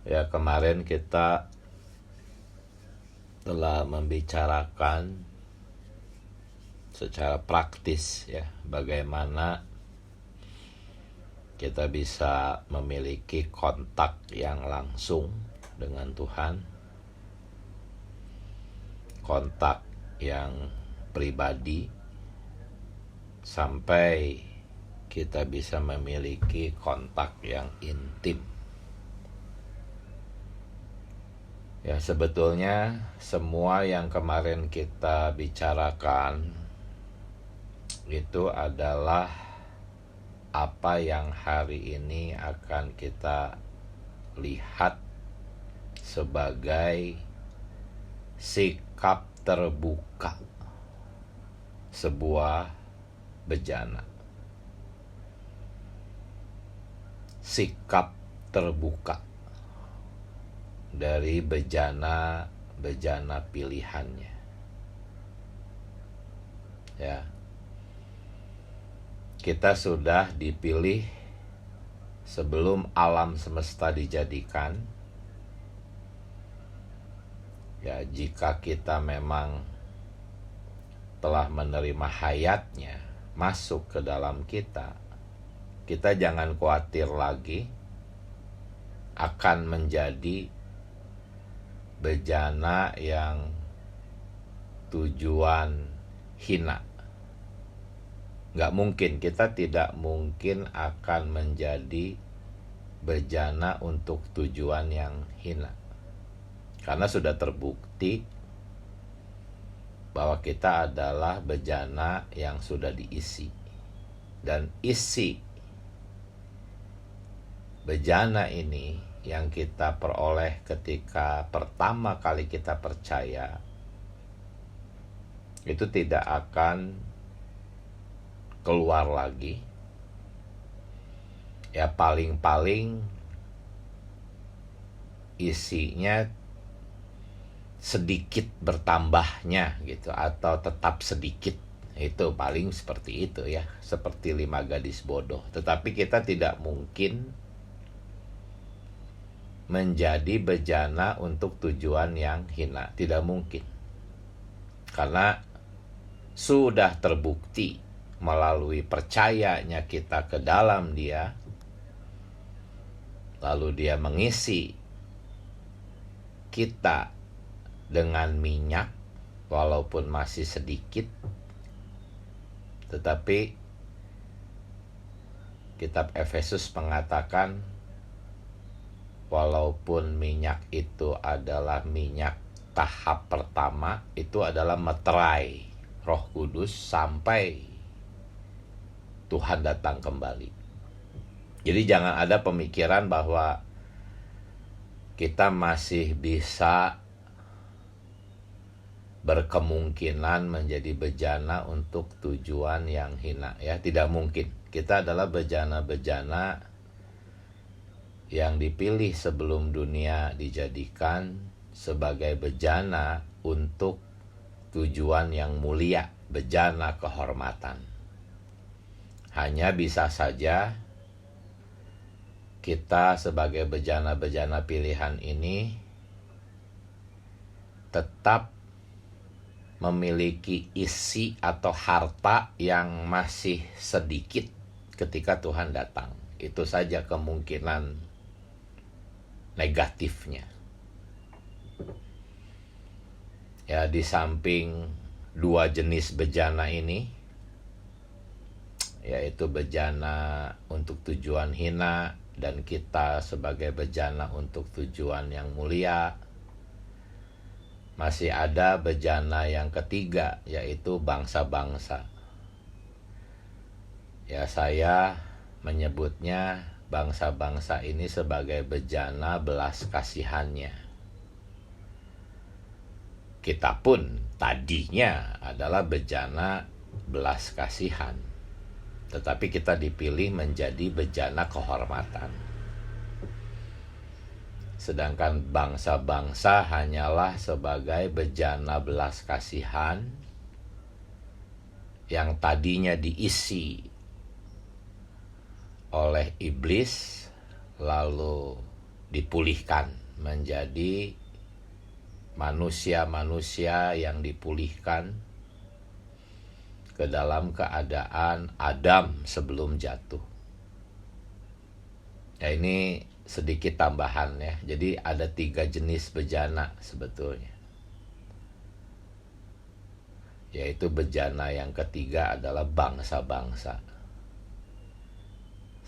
Ya, kemarin kita telah membicarakan secara praktis ya bagaimana kita bisa memiliki kontak yang langsung dengan Tuhan, kontak yang pribadi, sampai kita bisa memiliki kontak yang intim. Ya, sebetulnya semua yang kemarin kita bicarakan itu adalah apa yang hari ini akan kita lihat sebagai sikap terbuka sebuah bejana. Sikap terbuka dari bejana pilihannya. Ya. Kita sudah dipilih sebelum alam semesta dijadikan. Ya, jika kita memang telah menerima hayatnya masuk ke dalam kita jangan khawatir lagi akan menjadi bejana yang tujuan hina. Gak mungkin, kita tidak mungkin akan menjadi bejana untuk tujuan yang hina. Karena sudah terbukti bahwa kita adalah bejana yang sudah diisi. Dan isi bejana ini yang kita peroleh ketika pertama kali kita percaya, itu tidak akan keluar lagi. Ya, paling-paling isinya sedikit bertambahnya gitu, atau tetap sedikit. Itu paling seperti itu ya, seperti 5 gadis bodoh. Tetapi kita tidak mungkin menjadi bejana untuk tujuan yang hina. Tidak mungkin. Karena sudah terbukti melalui percayanya kita ke dalam Dia, lalu Dia mengisi kita dengan minyak walaupun masih sedikit, tetapi kitab Efesus mengatakan walaupun minyak itu adalah minyak tahap pertama, itu adalah meterai Roh Kudus sampai Tuhan datang kembali. Jadi jangan ada pemikiran bahwa kita masih bisa berkemungkinan menjadi bejana untuk tujuan yang hina. Ya, tidak mungkin. Kita adalah bejana-bejana yang dipilih sebelum dunia dijadikan sebagai bejana untuk tujuan yang mulia, bejana kehormatan. Hanya bisa saja kita sebagai bejana-bejana pilihan ini tetap memiliki isi atau harta yang masih sedikit ketika Tuhan datang. Itu saja kemungkinan negatifnya. Ya, di samping 2 jenis bejana ini, yaitu bejana untuk tujuan hina dan kita sebagai bejana untuk tujuan yang mulia, masih ada bejana yang ketiga, yaitu bangsa-bangsa. Ya, saya menyebutnya bangsa-bangsa ini sebagai bejana belas kasihannya. Kita pun tadinya adalah bejana belas kasihan, tetapi kita dipilih menjadi bejana kehormatan. Sedangkan bangsa-bangsa hanyalah sebagai bejana belas kasihan yang tadinya diisi oleh iblis, lalu dipulihkan menjadi manusia-manusia yang dipulihkan ke dalam keadaan Adam sebelum jatuh. Ya, ini sedikit tambahan ya. Jadi ada 3 jenis bejana sebetulnya. Yaitu bejana yang ketiga adalah bangsa-bangsa.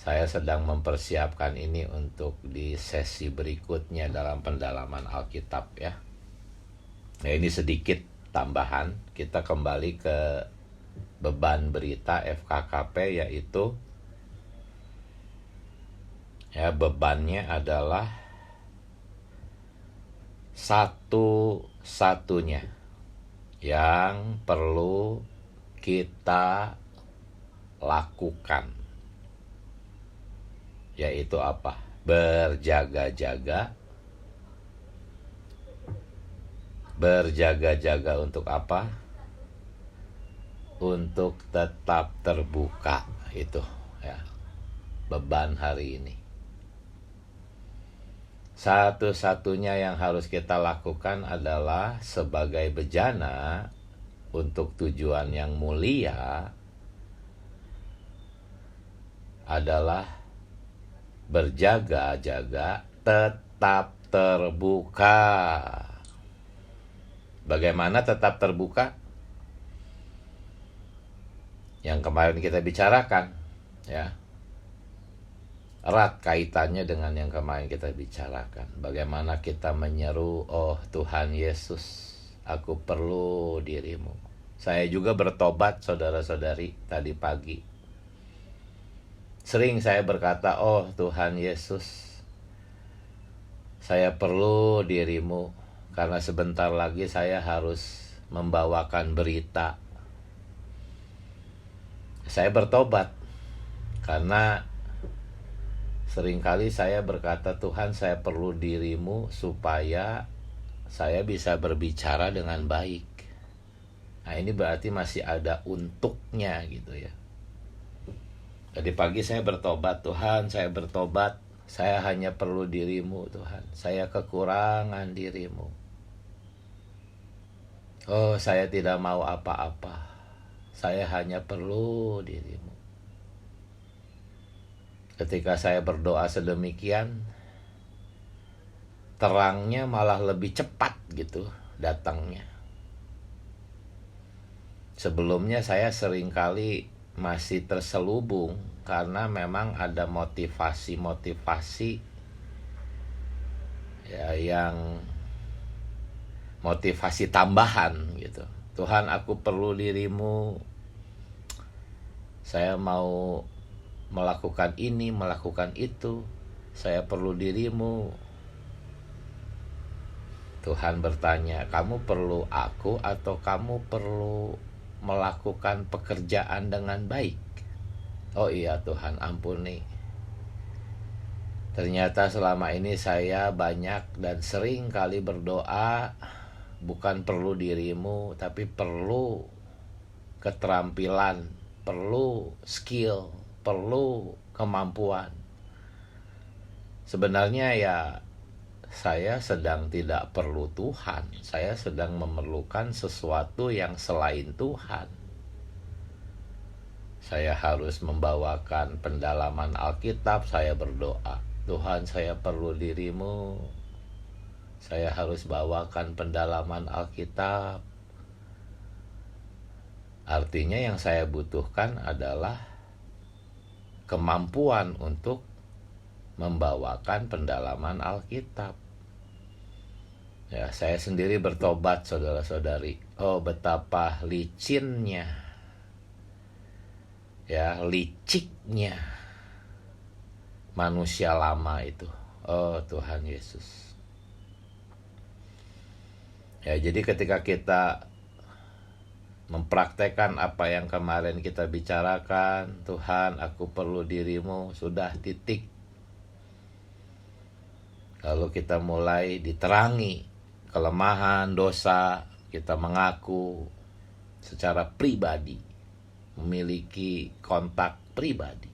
Saya sedang mempersiapkan ini untuk di sesi berikutnya dalam pendalaman Alkitab ya. Nah, ini sedikit tambahan. Kita kembali ke beban berita FKKP, yaitu ya, bebannya adalah satu-satunya yang perlu kita lakukan, yaitu apa? Berjaga-jaga. Berjaga-jaga untuk apa? Untuk tetap terbuka. Itu ya, beban hari ini. Satu-satunya yang harus kita lakukan adalah sebagai bejana untuk tujuan yang mulia adalah berjaga-jaga, tetap terbuka. Bagaimana tetap terbuka? Yang kemarin kita bicarakan ya, erat kaitannya dengan yang kemarin kita bicarakan. Bagaimana kita menyeru, oh Tuhan Yesus, aku perlu dirimu. Saya juga bertobat, saudara-saudari, tadi pagi. Sering saya berkata, oh Tuhan Yesus, saya perlu dirimu, karena sebentar lagi saya harus membawakan berita. Saya bertobat, karena seringkali saya berkata, Tuhan, saya perlu dirimu supaya saya bisa berbicara dengan baik. Nah, ini berarti masih ada untuknya gitu ya. Tadi pagi saya bertobat, Tuhan, saya bertobat. Saya hanya perlu dirimu, Tuhan. Saya kekurangan dirimu. Oh, saya tidak mau apa-apa. Saya hanya perlu dirimu. Ketika saya berdoa sedemikian, terangnya malah lebih cepat gitu datangnya. Sebelumnya saya seringkali masih terselubung karena memang ada motivasi-motivasi ya, yang motivasi tambahan gitu. Tuhan, aku perlu dirimu. Saya mau melakukan ini, melakukan itu. Saya perlu dirimu. Tuhan bertanya, kamu perlu aku atau kamu perlu melakukan pekerjaan dengan baik? Oh iya Tuhan, ampuni. Ternyata selama ini saya banyak dan sering kali berdoa, bukan perlu dirimu, tapi perlu keterampilan, perlu skill, perlu kemampuan. Sebenarnya ya, saya sedang tidak perlu Tuhan. Saya sedang memerlukan sesuatu yang selain Tuhan. Saya harus membawakan pendalaman Alkitab. Saya berdoa, Tuhan, saya perlu dirimu. Saya harus bawakan pendalaman Alkitab. Artinya yang saya butuhkan adalah kemampuan untuk membawakan pendalaman Alkitab. Ya, saya sendiri bertobat, saudara-saudari. Oh, betapa licinnya, ya, liciknya manusia lama itu. Oh, Tuhan Yesus. Ya, jadi ketika kita mempraktekkan apa yang kemarin kita bicarakan, Tuhan, aku perlu dirimu, sudah, titik. Lalu kita mulai diterangi kelemahan, dosa, kita mengaku secara pribadi, memiliki kontak pribadi.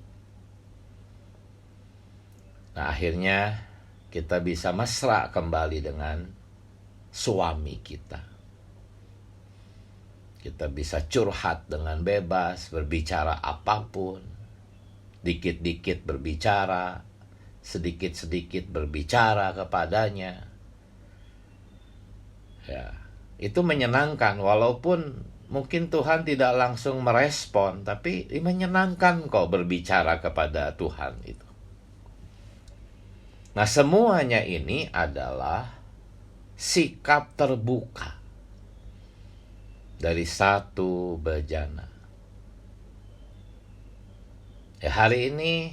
Nah, akhirnya kita bisa mesra kembali dengan suami kita. Kita bisa curhat dengan bebas, berbicara apapun, dikit-dikit berbicara, sedikit-sedikit berbicara kepadanya. Ya, itu menyenangkan, walaupun mungkin Tuhan tidak langsung merespon, tapi menyenangkan kok berbicara kepada Tuhan itu. Nah, semuanya ini adalah sikap terbuka dari satu bejana. Ya, hari ini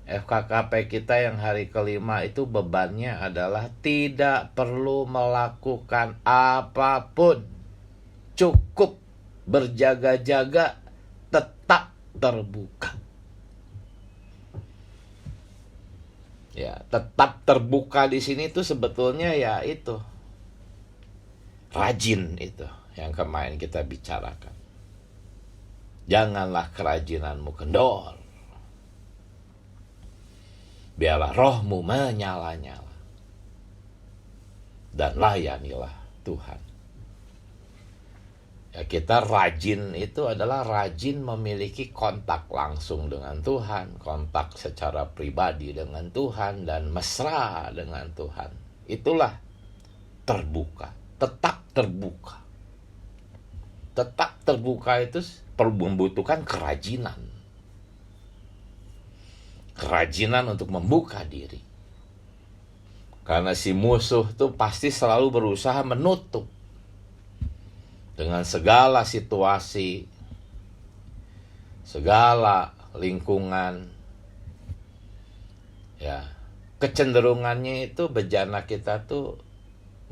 FKKP kita yang hari kelima itu bebannya adalah tidak perlu melakukan apapun. Cukup berjaga-jaga, tetap terbuka. Ya, tetap terbuka di sini tuh sebetulnya ya itu rajin, itu yang kemarin kita bicarakan. Janganlah kerajinanmu kendor, biarlah rohmu menyala-nyala, dan layanilah Tuhan. Ya, kita rajin itu adalah rajin memiliki kontak langsung dengan Tuhan, kontak secara pribadi dengan Tuhan, dan mesra dengan Tuhan. Itulah terbuka, tetap terbuka. Tetap terbuka itu membutuhkan kerajinan. Kerajinan untuk membuka diri. Karena si musuh tuh pasti selalu berusaha menutup. Dengan segala situasi, segala lingkungan, ya, kecenderungannya itu bejana kita tuh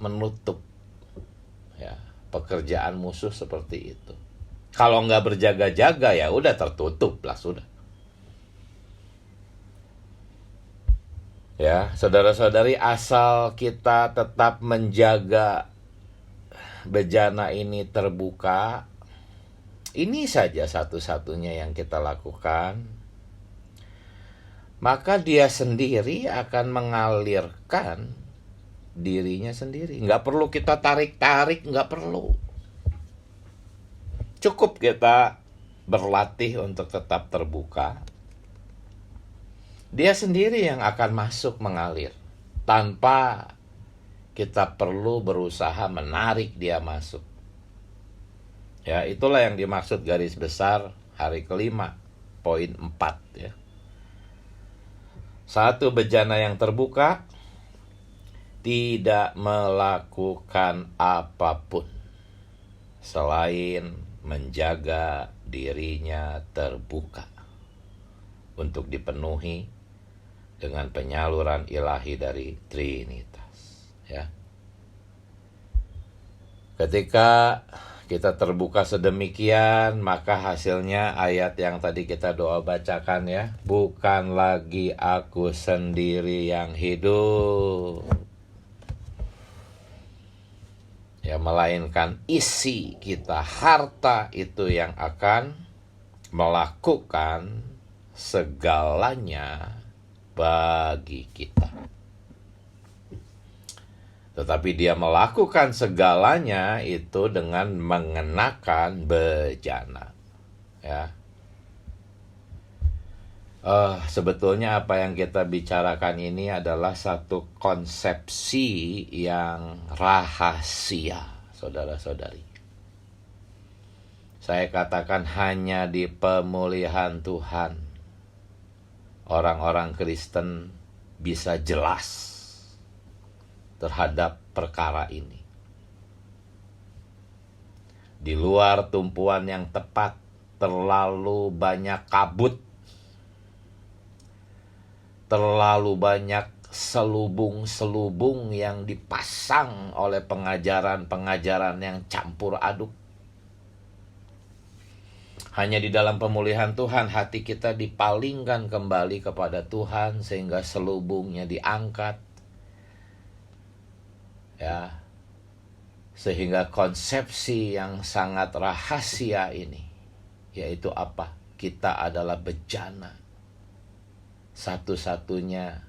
menutup, ya, pekerjaan musuh seperti itu. Kalau nggak berjaga-jaga ya udah tertutup lah sudah. Ya, saudara-saudari, asal kita tetap menjaga bejana ini terbuka, ini saja satu-satunya yang kita lakukan, maka dia sendiri akan mengalirkan dirinya sendiri. Nggak perlu kita tarik-tarik, nggak perlu. Cukup kita berlatih untuk tetap terbuka. Dia sendiri yang akan masuk mengalir, tanpa kita perlu berusaha menarik dia masuk. Ya, itulah yang dimaksud garis besar hari kelima, poin 4 ya. Satu, bejana yang terbuka tidak melakukan apapun selain menjaga dirinya terbuka untuk dipenuhi dengan penyaluran ilahi dari Trinitas. Ya. Ketika kita terbuka sedemikian, maka hasilnya ayat yang tadi kita doa bacakan ya, bukan lagi aku sendiri yang hidup, ya, melainkan isi kita, harta itu yang akan melakukan segalanya bagi kita. Tetapi dia melakukan segalanya itu dengan mengenakan bejana. Ya. Sebetulnya apa yang kita bicarakan ini adalah satu konsepsi yang rahasia, saudara-saudari. Saya katakan hanya di pemulihan Tuhan orang-orang Kristen bisa jelas terhadap perkara ini. Di luar tumpuan yang tepat, terlalu banyak kabut, terlalu banyak selubung-selubung yang dipasang oleh pengajaran-pengajaran yang campur aduk. Hanya di dalam pemulihan Tuhan hati kita dipalingkan kembali kepada Tuhan sehingga selubungnya diangkat. Ya, sehingga konsepsi yang sangat rahasia ini, yaitu apa? Kita adalah bejana satu-satunya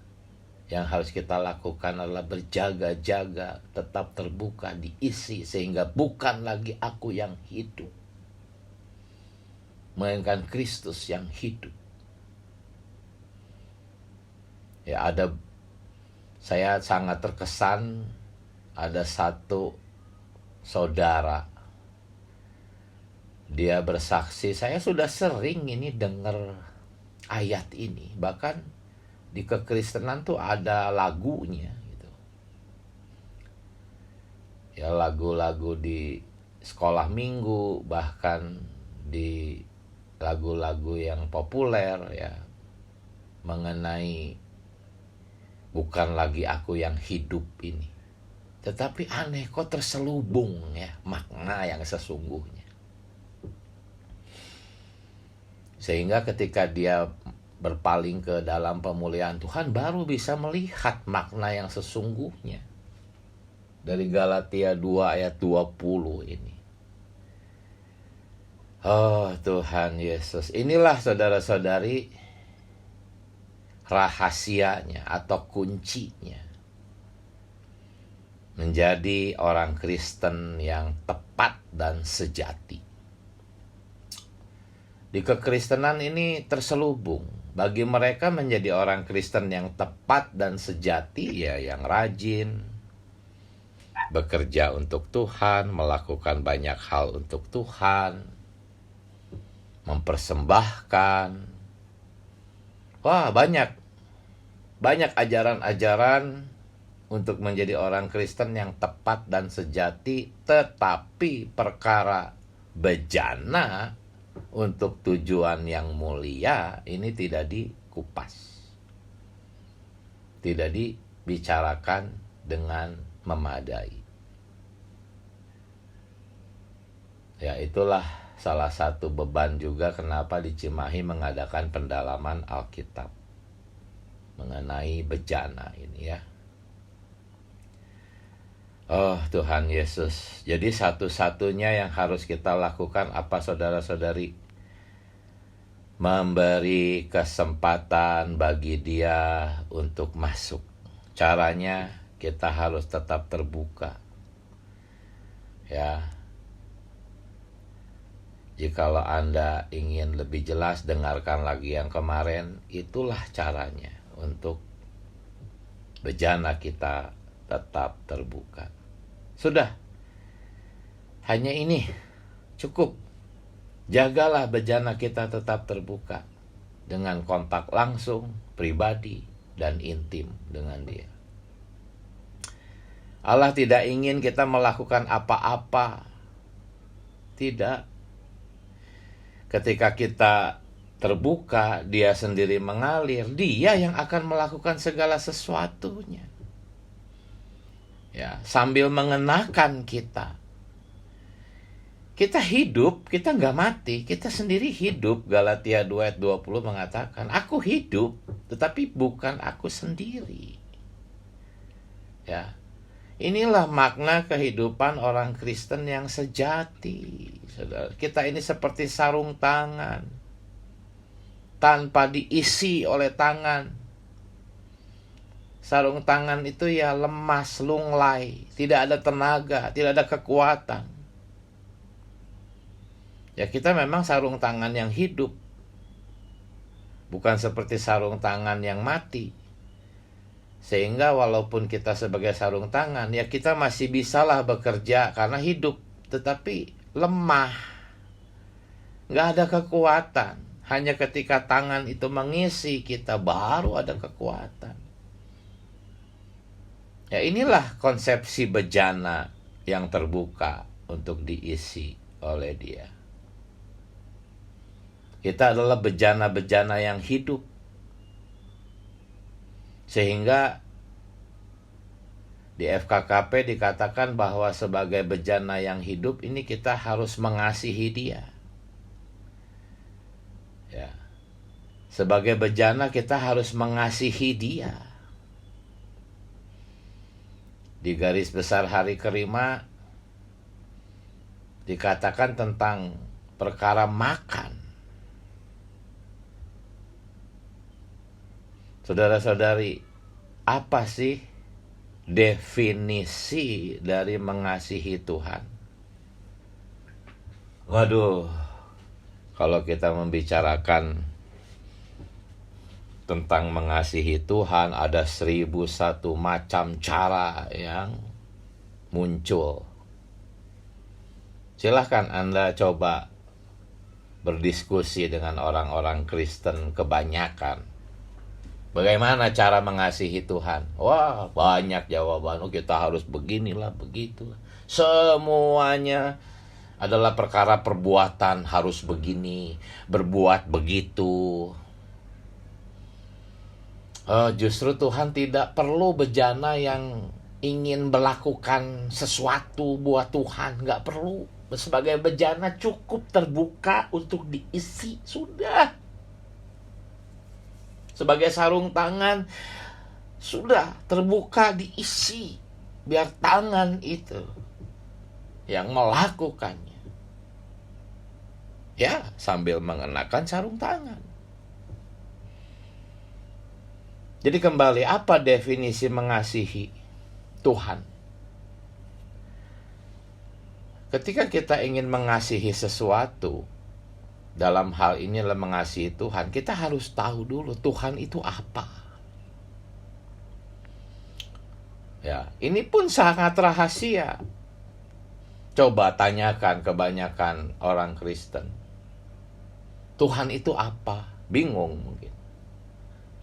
Yang harus kita lakukan adalah berjaga-jaga, tetap terbuka, diisi, sehingga bukan lagi aku yang hidup, melainkan Kristus yang hidup. Ya, saya sangat terkesan ada satu saudara, dia bersaksi, saya sudah sering ini dengar ayat ini, bahkan di kekristenan tuh ada lagunya gitu. Ya, lagu-lagu di sekolah minggu, bahkan di lagu-lagu yang populer ya, mengenai bukan lagi aku yang hidup ini. Tetapi aneh, kok terselubung ya makna yang sesungguhnya. Sehingga ketika dia berpaling ke dalam pemulihan Tuhan, baru bisa melihat makna yang sesungguhnya. Dari Galatia 2 ayat 20 ini. Oh Tuhan Yesus, inilah saudara-saudari rahasianya atau kuncinya menjadi orang Kristen yang tepat dan sejati. Di kekristenan ini terselubung. Bagi mereka menjadi orang Kristen yang tepat dan sejati, ya yang rajin, bekerja untuk Tuhan, melakukan banyak hal untuk Tuhan, mempersembahkan. Wah, banyak ajaran-ajaran untuk menjadi orang Kristen yang tepat dan sejati, tetapi perkara bejana untuk tujuan yang mulia ini tidak dikupas, tidak dibicarakan dengan memadai. Ya, itulah salah satu beban juga kenapa di Cimahi mengadakan pendalaman Alkitab mengenai bejana ini ya. Oh Tuhan Yesus, jadi satu-satunya yang harus kita lakukan apa saudara-saudari? Memberi kesempatan bagi dia untuk masuk. Caranya kita harus tetap terbuka. Ya. Jikalau Anda ingin lebih jelas, dengarkan lagi yang kemarin. Itulah caranya untuk bejana kita tetap terbuka. Sudah, hanya ini cukup. Jagalah bejana kita tetap terbuka dengan kontak langsung, pribadi, dan intim dengan dia. Allah tidak ingin kita melakukan apa-apa. Tidak. Ketika kita terbuka, dia sendiri mengalir. Dia yang akan melakukan segala sesuatunya. Ya, sambil mengenakan kita. Kita hidup, kita nggak mati, kita sendiri hidup. Galatia 2 ayat 20 mengatakan, aku hidup, tetapi bukan aku sendiri. Ya, inilah makna kehidupan orang Kristen yang sejati. Saudara, kita ini seperti sarung tangan, tanpa diisi oleh tangan. Sarung tangan itu ya lemas, lunglai, tidak ada tenaga, tidak ada kekuatan. Ya kita memang sarung tangan yang hidup, bukan seperti sarung tangan yang mati. Sehingga walaupun kita sebagai sarung tangan, ya kita masih bisalah bekerja karena hidup, tetapi lemah, nggak ada kekuatan. Hanya ketika tangan itu mengisi kita baru ada kekuatan. Ya inilah konsepsi bejana yang terbuka untuk diisi oleh dia. Kita adalah bejana-bejana yang hidup. Sehingga di FKKP dikatakan bahwa sebagai bejana yang hidup ini kita harus mengasihi dia. Ya. Sebagai bejana kita harus mengasihi dia. Di garis besar hari kelima dikatakan tentang perkara makan. Saudara-saudari, Apa sih definisi dari mengasihi Tuhan? Waduh, kalau kita membicarakan tentang mengasihi Tuhan, ada 1001 macam cara yang muncul. Silahkan Anda coba berdiskusi dengan orang-orang Kristen kebanyakan. Bagaimana cara mengasihi Tuhan? Wah, banyak jawaban. Oh, kita harus beginilah, begitu. Semuanya adalah perkara perbuatan, harus begini, berbuat begitu. Justru Tuhan tidak perlu bejana yang ingin melakukan sesuatu buat Tuhan. Nggak perlu. Sebagai bejana cukup terbuka untuk diisi. Sudah. Sebagai sarung tangan, sudah terbuka diisi. Biar tangan itu yang melakukannya. Ya, sambil mengenakan sarung tangan. Jadi kembali, apa definisi mengasihi Tuhan? Ketika kita ingin mengasihi sesuatu, dalam hal ini adalah mengasihi Tuhan, kita harus tahu dulu Tuhan itu apa. Ya, ini pun sangat rahasia. Coba tanyakan kebanyakan orang Kristen, Tuhan itu apa? Bingung mungkin.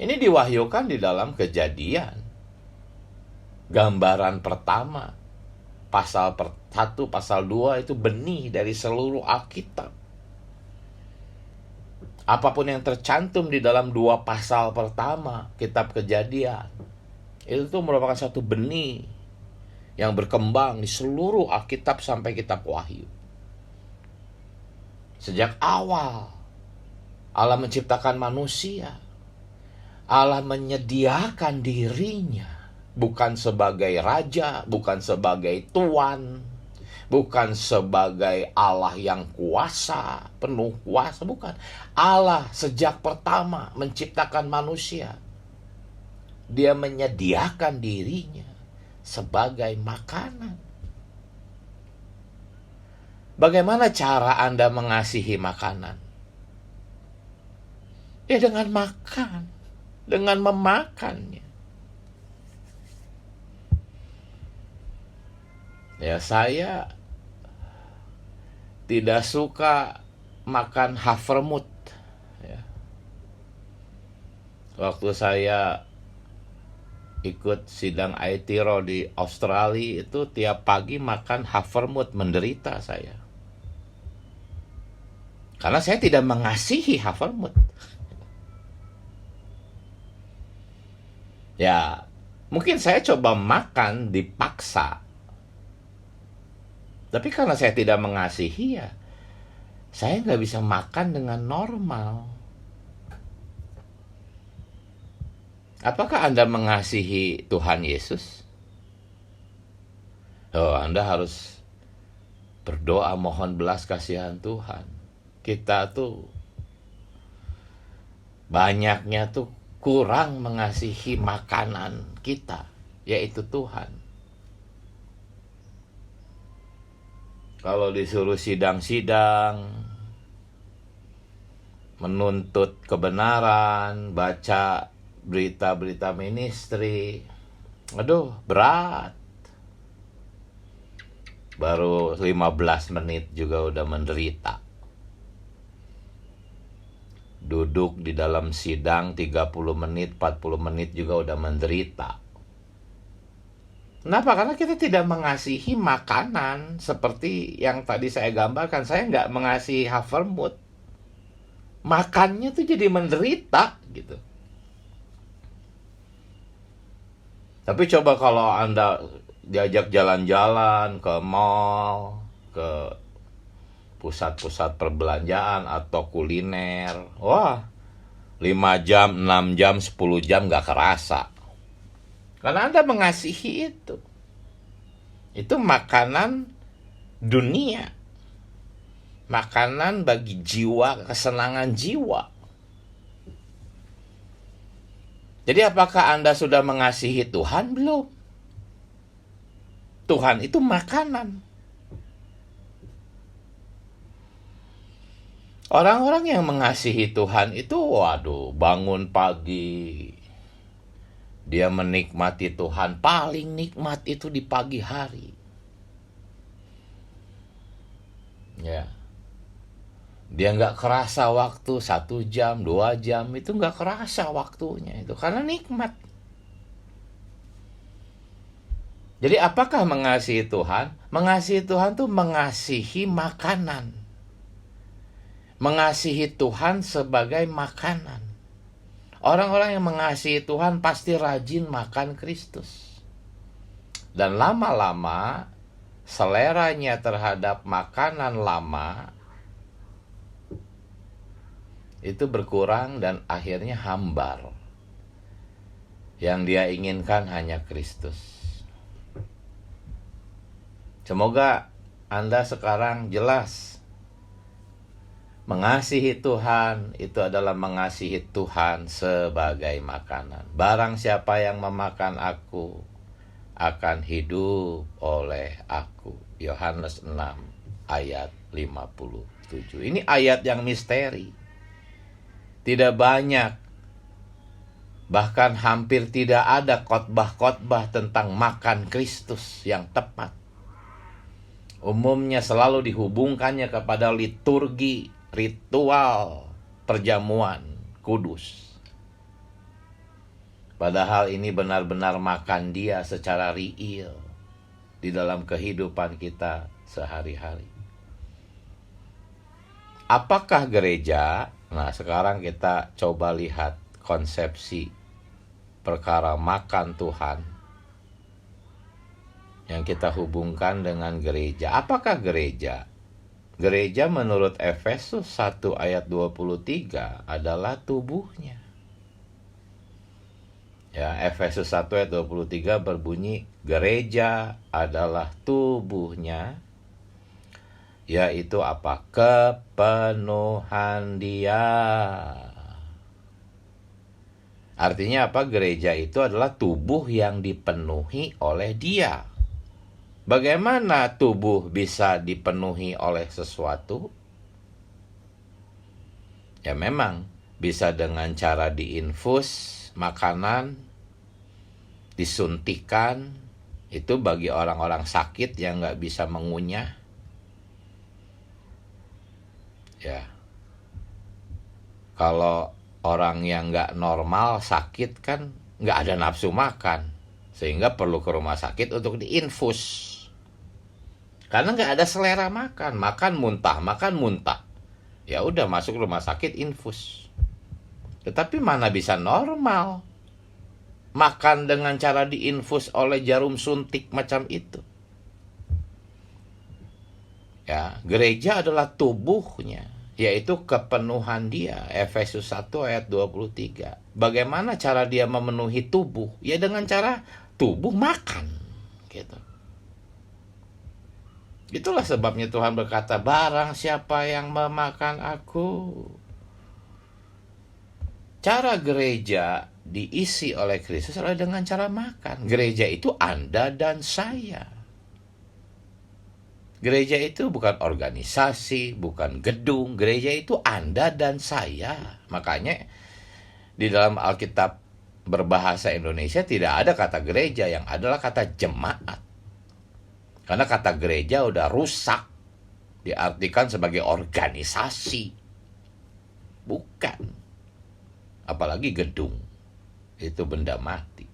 Ini diwahyukan di dalam Kejadian. Gambaran pertama, pasal 1, pasal 2 itu benih dari seluruh Alkitab. Apapun yang tercantum di dalam 2 pasal pertama kitab Kejadian, itu tuh merupakan satu benih yang berkembang di seluruh Alkitab sampai kitab Wahyu. Sejak awal Allah menciptakan manusia, Allah menyediakan dirinya bukan sebagai raja, bukan sebagai tuan, bukan sebagai Allah yang kuasa, penuh kuasa, bukan. Allah sejak pertama menciptakan manusia, Dia menyediakan dirinya sebagai makanan. Bagaimana cara Anda mengasihi makanan? Ya dengan makan, dengan memakannya. Ya, saya tidak suka makan havermut. Ya. Waktu saya ikut sidang ITRO di Australia itu tiap pagi makan havermut, menderita saya. Karena saya tidak mengasihi havermut. Ya, mungkin saya coba makan dipaksa. Tapi karena saya tidak mengasihi, ya saya nggak bisa makan dengan normal. Apakah Anda mengasihi Tuhan Yesus? Oh, Anda harus berdoa mohon belas kasihan Tuhan. Kita tuh banyaknya tuh kurang mengasihi makanan kita, yaitu Tuhan. Kalau disuruh sidang-sidang, menuntut kebenaran, baca berita-berita ministry, aduh berat. Baru 15 menit juga udah menderita. Duduk di dalam sidang 30 menit, 40 menit juga udah menderita. Kenapa? Karena kita tidak mengasihi makanan seperti yang tadi saya gambarkan. Saya nggak mengasihi havermut. Makannya tuh jadi menderita gitu. Tapi coba kalau Anda diajak jalan-jalan ke mall, ke pusat-pusat perbelanjaan atau kuliner, wah, 5 jam, 6 jam, 10 jam nggak kerasa. Karena Anda mengasihi itu. Itu makanan dunia. Makanan bagi jiwa, kesenangan jiwa. Jadi apakah Anda sudah mengasihi Tuhan belum? Tuhan itu makanan. Orang-orang yang mengasihi Tuhan itu, waduh, bangun pagi, dia menikmati Tuhan. Paling nikmat itu di pagi hari. Ya, dia nggak kerasa waktu 1 jam, 2 jam, itu nggak kerasa waktunya itu, karena nikmat. Jadi apakah mengasihi Tuhan? Mengasihi Tuhan tuh mengasihi makanan. Mengasihi Tuhan sebagai makanan. Orang-orang yang mengasihi Tuhan pasti rajin makan Kristus. Dan lama-lama seleranya terhadap makanan lama itu berkurang dan akhirnya hambar. Yang dia inginkan hanya Kristus. Semoga Anda sekarang jelas. Mengasihi Tuhan itu adalah mengasihi Tuhan sebagai makanan. Barang siapa yang memakan aku akan hidup oleh aku. Yohanes 6 ayat 57. Ini ayat yang misteri. Tidak banyak, bahkan hampir tidak ada khotbah-khotbah tentang makan Kristus yang tepat. Umumnya selalu dihubungkannya kepada liturgi, ritual perjamuan kudus. Padahal ini benar-benar makan dia secara real di dalam kehidupan kita sehari-hari. Apakah gereja? Nah, sekarang kita coba lihat konsepsi perkara makan Tuhan yang kita hubungkan dengan gereja. Apakah gereja? Gereja menurut Efesus 1 ayat 23 adalah tubuhnya. Ya, Efesus 1 ayat 23 berbunyi, gereja adalah tubuhnya, yaitu apa? Kepenuhan dia. Artinya apa? Gereja itu adalah tubuh yang dipenuhi oleh dia. Bagaimana tubuh bisa dipenuhi oleh sesuatu? Ya memang bisa dengan cara diinfus makanan, disuntikan. Itu bagi orang-orang sakit yang nggak bisa mengunyah. Ya, kalau orang yang nggak normal sakit kan nggak ada nafsu makan, sehingga perlu ke rumah sakit untuk diinfus. Karena nggak ada selera makan, makan muntah. Ya udah masuk rumah sakit infus. Tetapi mana bisa normal makan dengan cara diinfus oleh jarum suntik macam itu. Ya, gereja adalah tubuhnya, yaitu kepenuhan dia. Efesus 1 ayat 23. Bagaimana cara dia memenuhi tubuh? Ya dengan cara tubuh makan, gitu. Itulah sebabnya Tuhan berkata, barang siapa yang memakan aku. Cara gereja diisi oleh Kristus adalah dengan cara makan. Gereja itu Anda dan saya. Gereja itu bukan organisasi, bukan gedung. Gereja itu Anda dan saya. Makanya di dalam Alkitab berbahasa Indonesia tidak ada kata gereja, yang adalah kata jemaat. Karena kata gereja udah rusak, diartikan sebagai organisasi. Bukan. Apalagi gedung. Itu benda mati.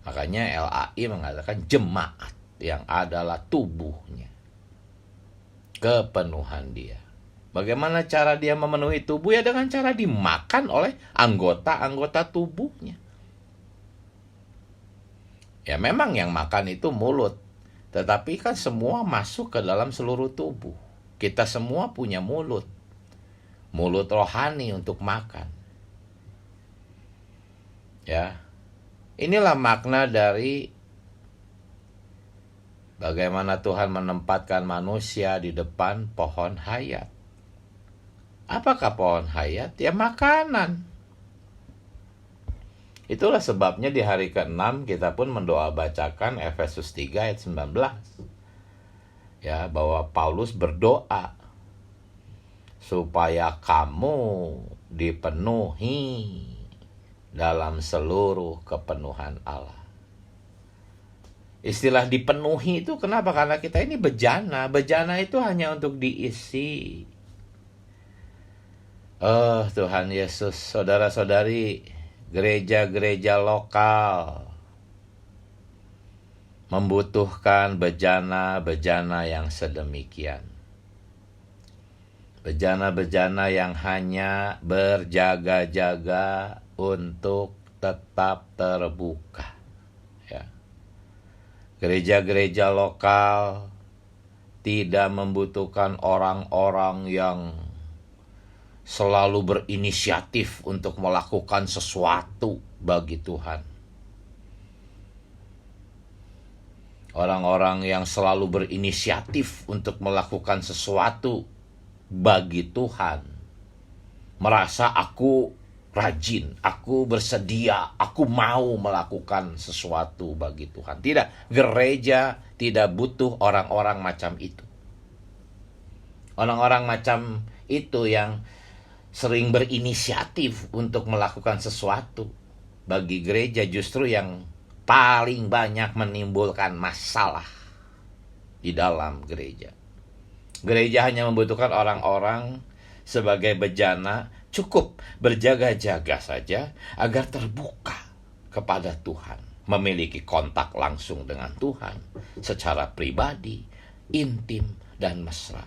Makanya LAI mengatakan jemaat yang adalah tubuhnya. Kepenuhan dia. Bagaimana cara dia memenuhi tubuh? Ya dengan cara dimakan oleh anggota-anggota tubuhnya. Ya memang yang makan itu mulut. Tetapi kan semua masuk ke dalam seluruh tubuh. Kita semua punya mulut. Mulut rohani untuk makan. Ya. Inilah makna dari bagaimana Tuhan menempatkan manusia di depan pohon hayat. Apakah pohon hayat? Ya makanan. Itulah sebabnya di hari ke-6 kita pun mendoa bacakan Efesus 3 ayat 19. Ya, bahwa Paulus berdoa supaya kamu dipenuhi dalam seluruh kepenuhan Allah. Istilah dipenuhi itu kenapa? Karena kita ini bejana. Bejana itu hanya untuk diisi. Oh Tuhan Yesus, saudara-saudari, gereja-gereja lokal membutuhkan bejana-bejana yang sedemikian. Bejana-bejana yang hanya berjaga-jaga untuk tetap terbuka. Ya. Gereja-gereja lokal tidak membutuhkan orang-orang yang selalu berinisiatif untuk melakukan sesuatu bagi Tuhan. Orang-orang yang selalu berinisiatif untuk melakukan sesuatu bagi Tuhan merasa aku rajin, aku bersedia, aku mau melakukan sesuatu bagi Tuhan. Tidak, gereja tidak butuh orang-orang macam itu. Orang-orang macam itu yang sering berinisiatif untuk melakukan sesuatu bagi gereja justru yang paling banyak menimbulkan masalah di dalam gereja. Gereja hanya membutuhkan orang-orang sebagai bejana, cukup berjaga-jaga saja agar terbuka kepada Tuhan, memiliki kontak langsung dengan Tuhan secara pribadi, intim, dan mesra.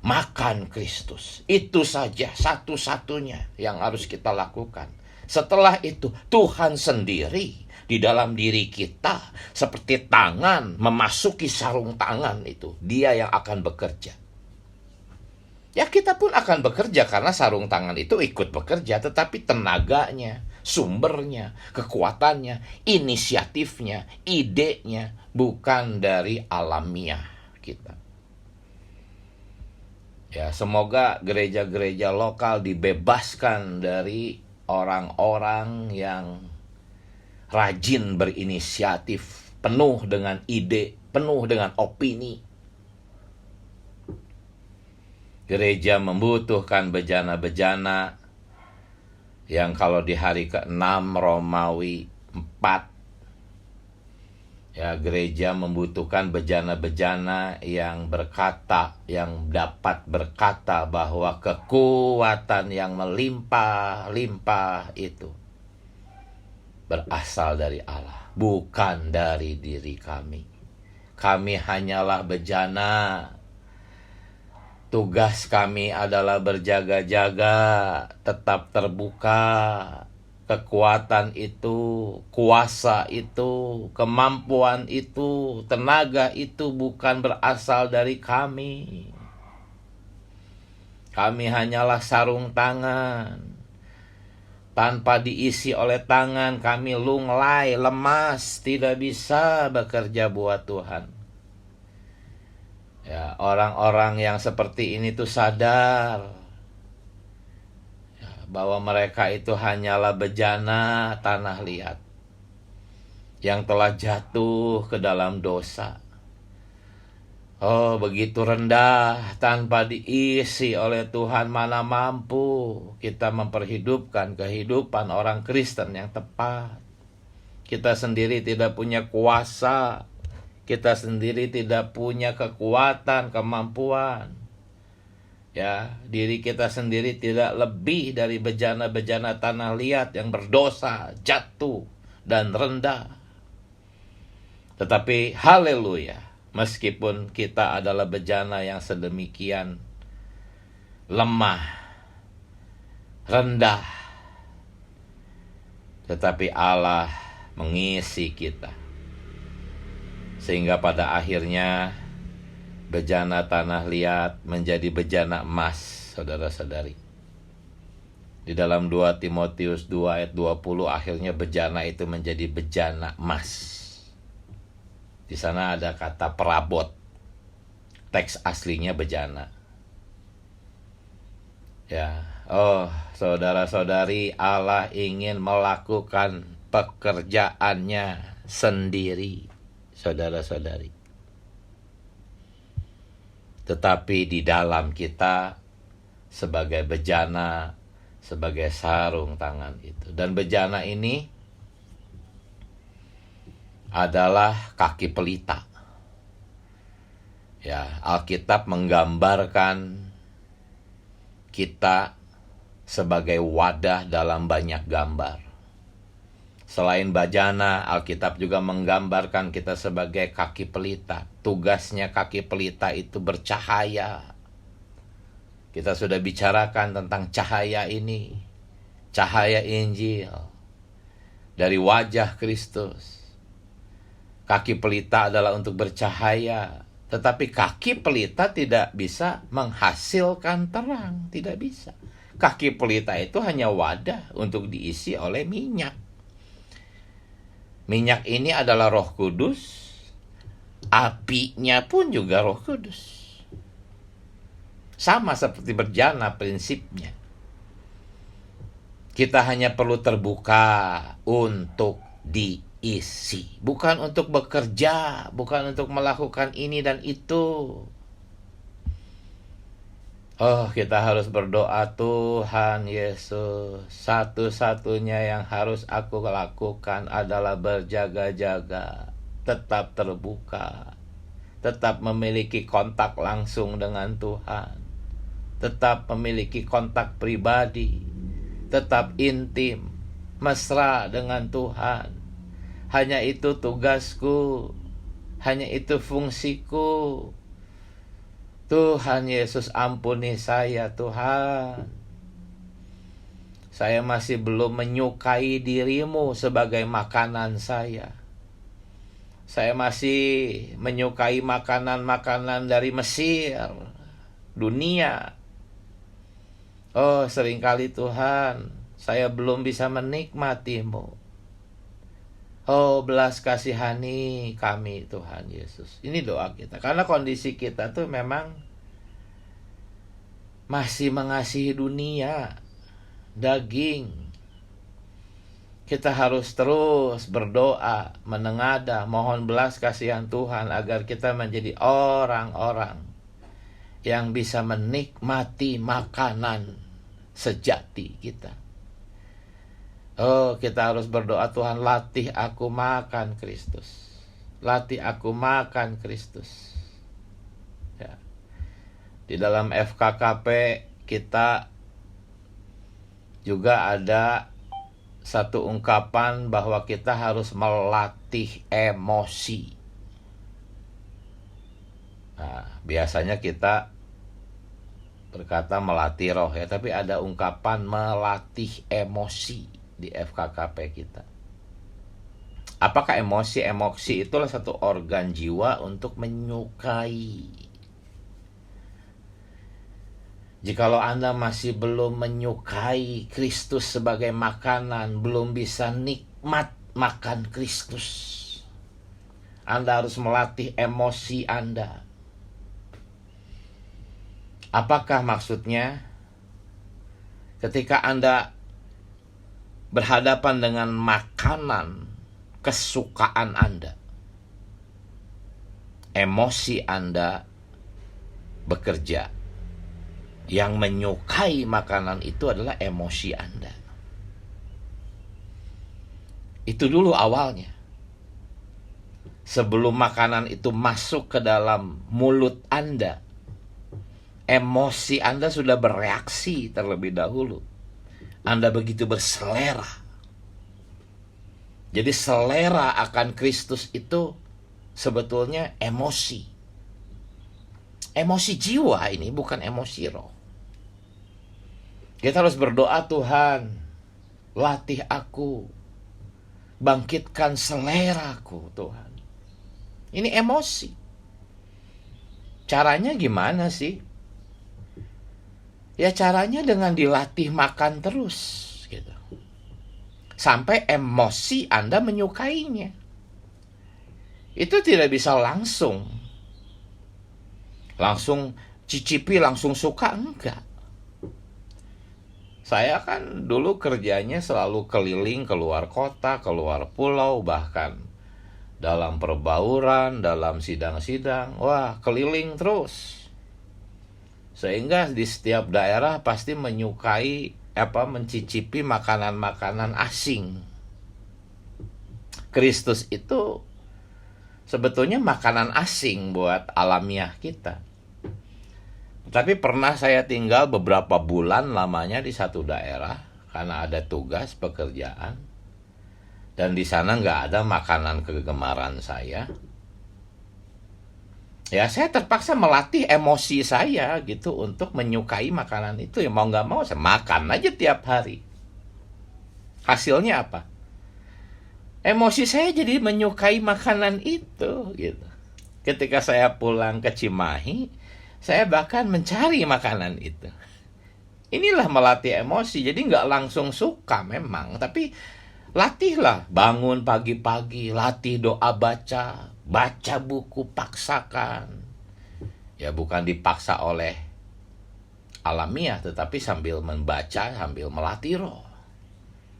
Makan Kristus, itu saja satu-satunya yang harus kita lakukan. Setelah itu Tuhan sendiri di dalam diri kita, seperti tangan memasuki sarung tangan itu, Dia yang akan bekerja. Ya kita pun akan bekerja karena sarung tangan itu ikut bekerja, tetapi tenaganya, sumbernya, kekuatannya, inisiatifnya, idenya bukan dari alamiah kita. Ya, semoga gereja-gereja lokal dibebaskan dari orang-orang yang rajin berinisiatif, penuh dengan ide, penuh dengan opini. Gereja membutuhkan bejana-bejana yang kalau di hari ke-6 Romawi 4, ya, gereja membutuhkan bejana-bejana yang berkata, yang dapat berkata bahwa kekuatan yang melimpah-limpah itu berasal dari Allah, bukan dari diri kami. Kami hanyalah bejana. Tugas kami adalah berjaga-jaga, tetap terbuka. Kekuatan itu, kuasa itu, kemampuan itu, tenaga itu bukan berasal dari kami. Kami hanyalah sarung tangan. Tanpa diisi oleh tangan, kami lunglai, lemas, tidak bisa bekerja buat Tuhan. Ya, orang-orang yang seperti ini tuh sadar bahwa mereka itu hanyalah bejana tanah liat yang telah jatuh ke dalam dosa. Oh, begitu rendah, tanpa diisi oleh Tuhan, mana mampu kita memperhidupkan kehidupan orang Kristen yang tepat. Kita sendiri tidak punya kuasa, kita sendiri tidak punya kekuatan, kemampuan. Ya, diri kita sendiri tidak lebih dari bejana-bejana tanah liat yang berdosa, jatuh, dan rendah. Tetapi haleluya, meskipun kita adalah bejana yang sedemikian lemah, rendah, tetapi Allah mengisi kita. Sehingga pada akhirnya bejana tanah liat menjadi bejana emas, saudara-saudari. Di dalam 2 Timotius 2 ayat 20, akhirnya bejana itu menjadi bejana emas. Di sana ada kata perabot. Teks aslinya bejana. Ya, oh saudara-saudari, Allah ingin melakukan pekerjaannya sendiri, saudara-saudari. Tetapi di dalam kita sebagai bejana, sebagai sarung tangan itu. Dan bejana ini adalah kaki pelita. Ya, Alkitab menggambarkan kita sebagai wadah dalam banyak gambar. Selain bejana, Alkitab juga menggambarkan kita sebagai kaki pelita. Tugasnya kaki pelita itu bercahaya. Kita sudah bicarakan tentang cahaya ini, cahaya Injil dari wajah Kristus. Kaki pelita adalah untuk bercahaya, tetapi kaki pelita tidak bisa menghasilkan terang, tidak bisa. Kaki pelita itu hanya wadah untuk diisi oleh minyak. Minyak ini adalah Roh Kudus, apinya pun juga Roh Kudus. Sama seperti bejana prinsipnya. Kita hanya perlu terbuka untuk diisi, bukan untuk bekerja, bukan untuk melakukan ini dan itu. Oh, kita harus berdoa, Tuhan Yesus, satu-satunya yang harus aku lakukan adalah berjaga-jaga, tetap terbuka, tetap memiliki kontak langsung dengan Tuhan, tetap memiliki kontak pribadi, tetap intim, mesra dengan Tuhan. Hanya itu tugasku, hanya itu fungsiku. Tuhan Yesus, ampuni saya, Tuhan. Saya masih belum menyukai dirimu sebagai makanan saya. Saya masih menyukai makanan-makanan dari Mesir, dunia. Oh, seringkali Tuhan, saya belum bisa menikmatimu. Oh, belas kasihani kami, Tuhan Yesus. Ini doa kita. Karena kondisi kita tuh memang masih mengasihi dunia, daging. Kita harus terus berdoa, menengadah, mohon belas kasihan Tuhan agar kita menjadi orang-orang yang bisa menikmati makanan sejati kita. Oh, kita harus berdoa, Tuhan, latih aku makan Kristus. Latih aku makan Kristus. Ya. Di dalam FKKP kita juga ada satu ungkapan bahwa kita harus melatih emosi. Nah, biasanya kita berkata melatih roh ya, tapi ada ungkapan melatih emosi di FKKP kita. Apakah emosi? Emosi itulah satu organ jiwa untuk menyukai. Jikalau Anda masih belum menyukai Kristus sebagai makanan, belum bisa nikmat makan Kristus, Anda harus melatih emosi Anda. Apakah maksudnya? Ketika Anda berhadapan dengan makanan kesukaan Anda, emosi Anda bekerja. Yang menyukai makanan itu adalah emosi Anda. Itu dulu awalnya. Sebelum makanan itu masuk ke dalam mulut Anda, emosi Anda sudah bereaksi terlebih dahulu. Anda begitu berselera. Jadi selera akan Kristus itu sebetulnya emosi. Emosi jiwa ini, bukan emosi roh. Kita harus berdoa, Tuhan, latih aku, bangkitkan seleraku, Tuhan. Ini emosi. Caranya gimana sih? Ya caranya dengan dilatih makan terus gitu. Sampai emosi Anda menyukainya. Itu tidak bisa langsung cicipi langsung suka, enggak. Saya kan dulu kerjanya selalu keliling keluar kota, keluar pulau, bahkan dalam perbauran, dalam sidang-sidang. Wah, keliling terus. Sehingga di setiap daerah pasti mencicipi makanan-makanan asing. Kristus itu sebetulnya makanan asing buat alamiah kita. Tapi pernah saya tinggal beberapa bulan lamanya di satu daerah karena ada tugas pekerjaan, dan di sana nggak ada makanan kegemaran saya. Ya, saya terpaksa melatih emosi saya gitu untuk menyukai makanan itu. Ya mau nggak mau saya makan aja tiap hari. Hasilnya apa? Emosi saya jadi menyukai makanan itu gitu. Ketika saya pulang ke Cimahi, saya bahkan mencari makanan itu. Inilah melatih emosi. Jadi nggak langsung suka memang, tapi latihlah. Bangun pagi-pagi, latih doa baca buku, paksakan. Ya bukan dipaksa oleh alamiah, tetapi sambil membaca, sambil melatih roh.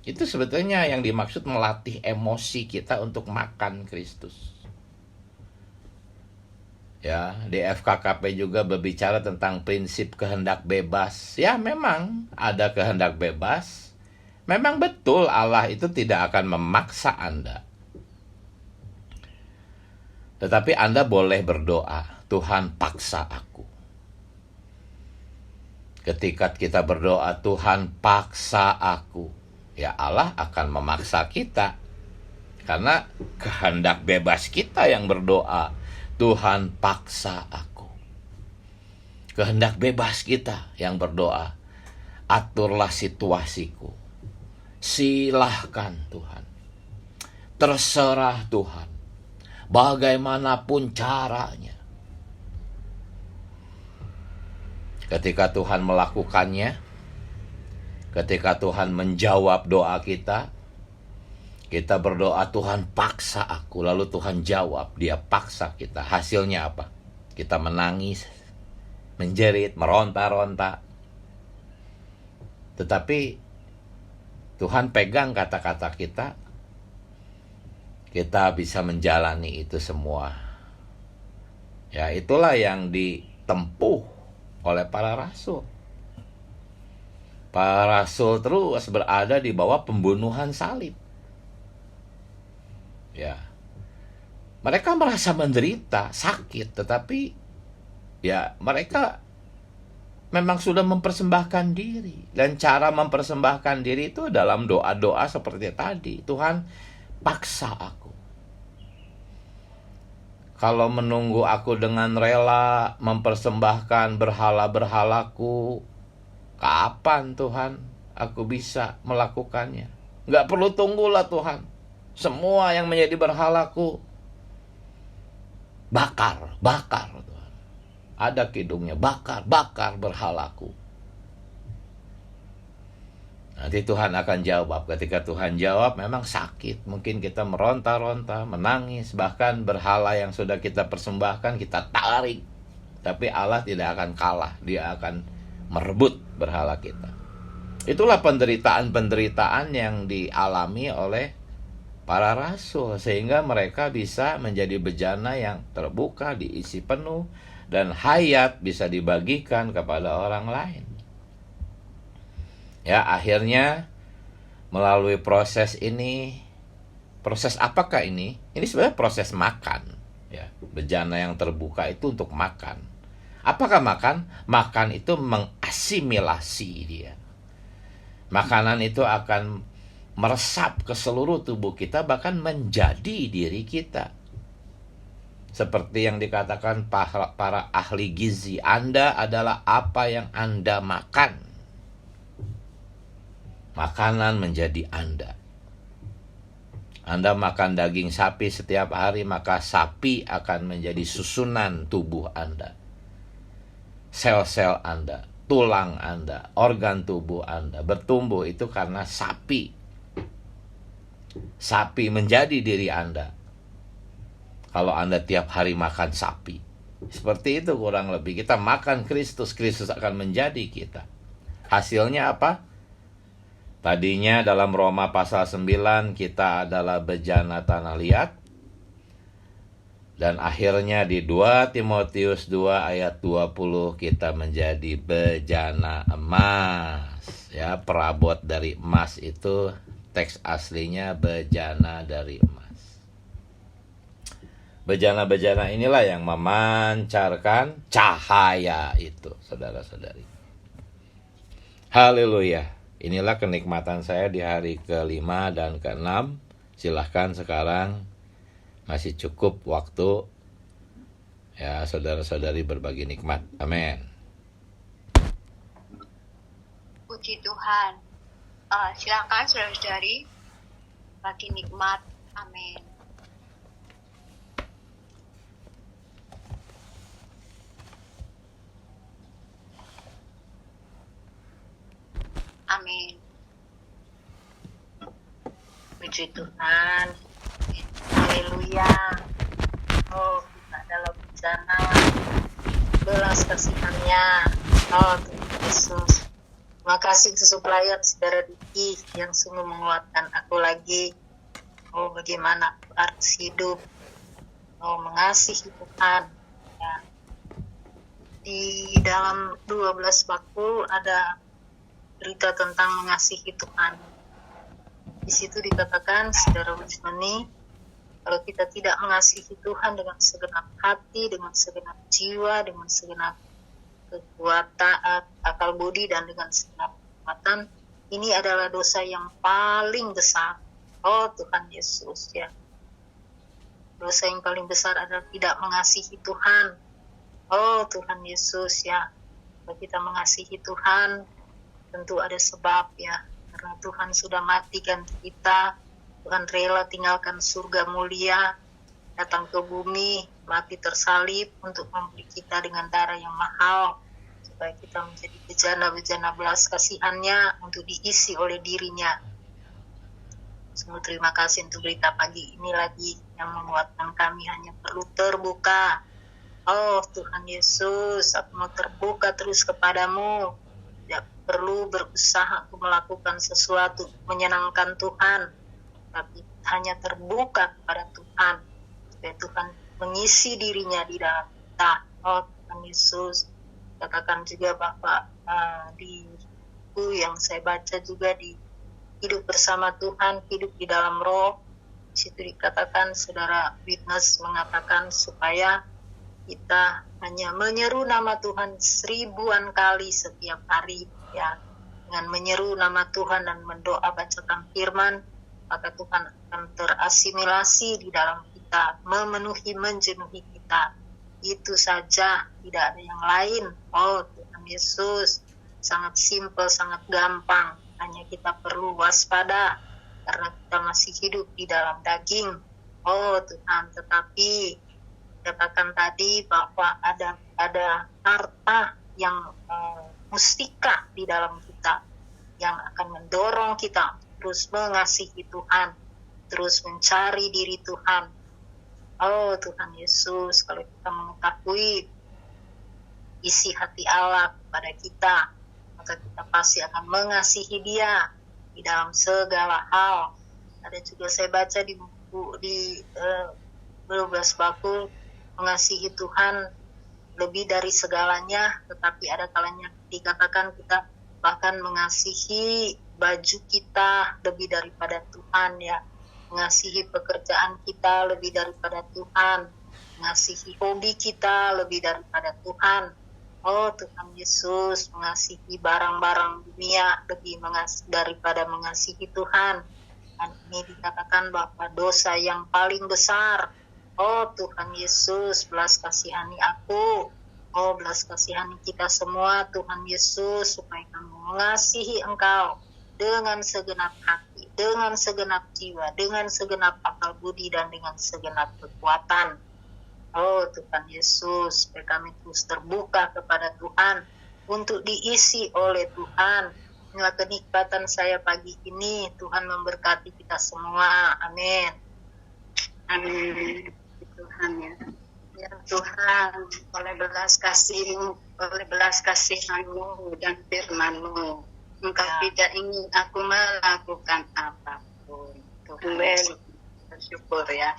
Itu sebetulnya yang dimaksud melatih emosi kita untuk makan Kristus. Ya, di FKKP juga berbicara tentang prinsip kehendak bebas. Ya, memang ada kehendak bebas. Memang betul Allah itu tidak akan memaksa Anda. Tetapi Anda boleh berdoa, Tuhan paksa aku. Ketika kita berdoa, Tuhan paksa aku, ya Allah akan memaksa kita. Karena kehendak bebas kita yang berdoa, Tuhan paksa aku. Kehendak bebas kita yang berdoa, aturlah situasiku. Silahkan Tuhan. Terserah Tuhan. Bagaimanapun caranya. Ketika Tuhan melakukannya, ketika Tuhan menjawab doa kita, kita berdoa, Tuhan paksa aku. Lalu Tuhan jawab, dia paksa kita. Hasilnya apa? Kita menangis, menjerit, meronta-ronta. Tetapi Tuhan pegang kata-kata kita. Kita bisa menjalani itu semua. Ya, itulah yang ditempuh oleh para rasul. Para rasul terus berada di bawah pembunuhan salib. Ya, mereka merasa menderita, sakit, tetapi ya mereka memang sudah mempersembahkan diri. Dan cara mempersembahkan diri itu dalam doa-doa seperti tadi. Tuhan, paksa aku. Kalau menunggu aku dengan rela mempersembahkan berhala-berhalaku, kapan Tuhan aku bisa melakukannya? Nggak perlu tunggulah Tuhan. Semua yang menjadi berhalaku bakar Tuhan. Ada kidungnya, bakar berhalaku. Nanti Tuhan akan jawab. Ketika Tuhan jawab memang sakit. Mungkin kita meronta-ronta, menangis. Bahkan berhala yang sudah kita persembahkan kita tarik. Tapi Allah tidak akan kalah. Dia akan merebut berhala kita. Itulah penderitaan-penderitaan yang dialami oleh para rasul, sehingga mereka bisa menjadi bejana yang terbuka, diisi penuh, dan hayat bisa dibagikan kepada orang lain. Ya, akhirnya melalui proses ini, proses apakah ini? Ini sebenarnya proses makan. Ya, bejana yang terbuka itu untuk makan. Apakah makan? Makan itu mengasimilasi dia. Makanan itu akan meresap ke seluruh tubuh kita, bahkan menjadi diri kita. Seperti yang dikatakan para ahli gizi, Anda adalah apa yang Anda makan. Makanan menjadi Anda. Anda makan daging sapi setiap hari, maka sapi akan menjadi susunan tubuh Anda. Sel-sel Anda, tulang Anda, organ tubuh Anda bertumbuh itu karena sapi. Sapi menjadi diri Anda. Kalau Anda tiap hari makan sapi, seperti itu kurang lebih. Kita makan Kristus, Kristus akan menjadi kita. Hasilnya apa? Tadinya dalam Roma pasal 9 kita adalah bejana tanah liat. Dan akhirnya di 2 Timotius 2 ayat 20 kita menjadi bejana emas. Ya, perabot dari emas itu teks aslinya bejana dari emas. Bejana-bejana inilah yang memancarkan cahaya itu, saudara-saudari. Haleluya. Inilah kenikmatan saya di hari ke-5 dan ke-6. Silahkan sekarang masih cukup waktu ya saudara-saudari berbagi nikmat. Amin. Puji Tuhan. Silakan saudara-saudari bagi nikmat. Amin. Amin. Puji Tuhan. Haleluya. Oh, kita dalam bejana belas kasihannya. Oh, Tuhan Yesus. Terima kasih untuk pelayan saudara Diki yang sungguh menguatkan aku lagi. Oh, bagaimana aku harus hidup. Oh, mengasihi Tuhan. Ya. Di dalam 12 bakul ada berita tentang mengasihi Tuhan. Di situ dikatakan, saudara Wismani, kalau kita tidak mengasihi Tuhan dengan segenap hati, dengan segenap jiwa, dengan segenap kekuatan, akal budi, dan dengan segenap kekuatan, ini adalah dosa yang paling besar. Oh Tuhan Yesus, ya. Dosa yang paling besar adalah tidak mengasihi Tuhan. Oh Tuhan Yesus, ya. Kalau kita mengasihi Tuhan, tentu ada sebab, ya. Karena Tuhan sudah mati ganti kita. Tuhan rela tinggalkan surga mulia, datang ke bumi, mati tersalib untuk membeli kita dengan darah yang mahal, supaya kita menjadi bejana-bejana belas kasihannya untuk diisi oleh dirinya. Semua terima kasih untuk berita pagi ini lagi yang menguatkan kami hanya perlu terbuka. Oh Tuhan Yesus, aku mau terbuka terus kepadamu. Tidak perlu berusaha untuk melakukan sesuatu menyenangkan Tuhan, tapi hanya terbuka kepada Tuhan, supaya Tuhan mengisi dirinya di dalam kita. Oh Tuhan Yesus, katakan juga Bapak di buku yang saya baca juga di Hidup Bersama Tuhan, Hidup di Dalam Roh, di situ dikatakan saudara witness mengatakan supaya kita hanya menyeru nama Tuhan 1000-an kali setiap hari, ya. Dengan menyeru nama Tuhan dan mendoa bacakan firman, maka Tuhan akan terasimilasi di dalam kita, memenuhi, menjenuhi kita. Itu saja, tidak ada yang lain. Oh Tuhan Yesus, sangat simpel, sangat gampang. Hanya kita perlu waspada, karena kita masih hidup di dalam daging. Oh Tuhan, tetapi katakan tadi bahwa ada harta yang mustika di dalam kita yang akan mendorong kita terus mengasihi Tuhan, terus mencari diri Tuhan. Oh Tuhan Yesus, kalau kita mengetahui isi hati Allah kepada kita, maka kita pasti akan mengasihi Dia di dalam segala hal. Ada juga saya baca di buku di 12 bakul, mengasihi Tuhan lebih dari segalanya, tetapi ada kalanya dikatakan kita bahkan mengasihi baju kita lebih daripada Tuhan, ya. Mengasihi pekerjaan kita lebih daripada Tuhan, mengasihi hobi kita lebih daripada Tuhan. Oh Tuhan Yesus, mengasihi barang-barang dunia lebih daripada mengasihi Tuhan. Dan ini dikatakan bahwa dosa yang paling besar. Oh Tuhan Yesus, belas kasihani aku. Oh belas kasihani kita semua Tuhan Yesus, supaya kami mengasihi Engkau dengan segenap hati, dengan segenap jiwa, dengan segenap akal budi, dan dengan segenap kekuatan. Oh Tuhan Yesus, supaya kami terus terbuka kepada Tuhan untuk diisi oleh Tuhan. Inilah kenikmatan saya pagi ini. Tuhan memberkati kita semua. Amin. Amin. Tuhan, ya. Ya Tuhan, oleh belas kasih-Mu dan firman-Mu, Engkau tidak ingin aku melakukan apapun. Tuhan, bersyukur ya.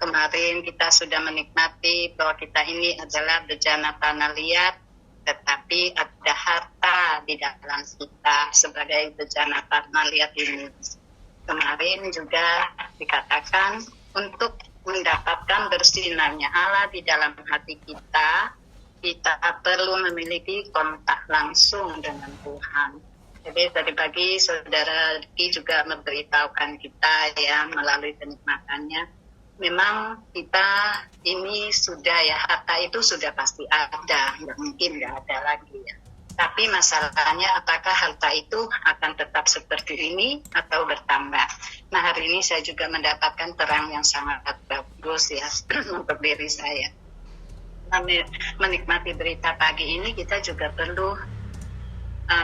Kemarin kita sudah menikmati bahwa kita ini adalah bejana tanah liat, tetapi ada harta di dalam kita sebagai bejana tanah liat ini. Kemarin juga dikatakan untuk mendapatkan bersinarnya Allah di dalam hati kita, kita perlu memiliki kontak langsung dengan Tuhan. Jadi tadi pagi saudara Diki juga memberitahukan kita ya melalui penikmatannya. Memang kita ini sudah ya, harta itu sudah pasti ada, nggak mungkin nggak ada lagi ya. Tapi masalahnya apakah harta itu akan tetap seperti ini atau bertambah. Nah hari ini saya juga mendapatkan terang yang sangat bagus ya untuk diri saya. Menikmati berita pagi ini kita juga perlu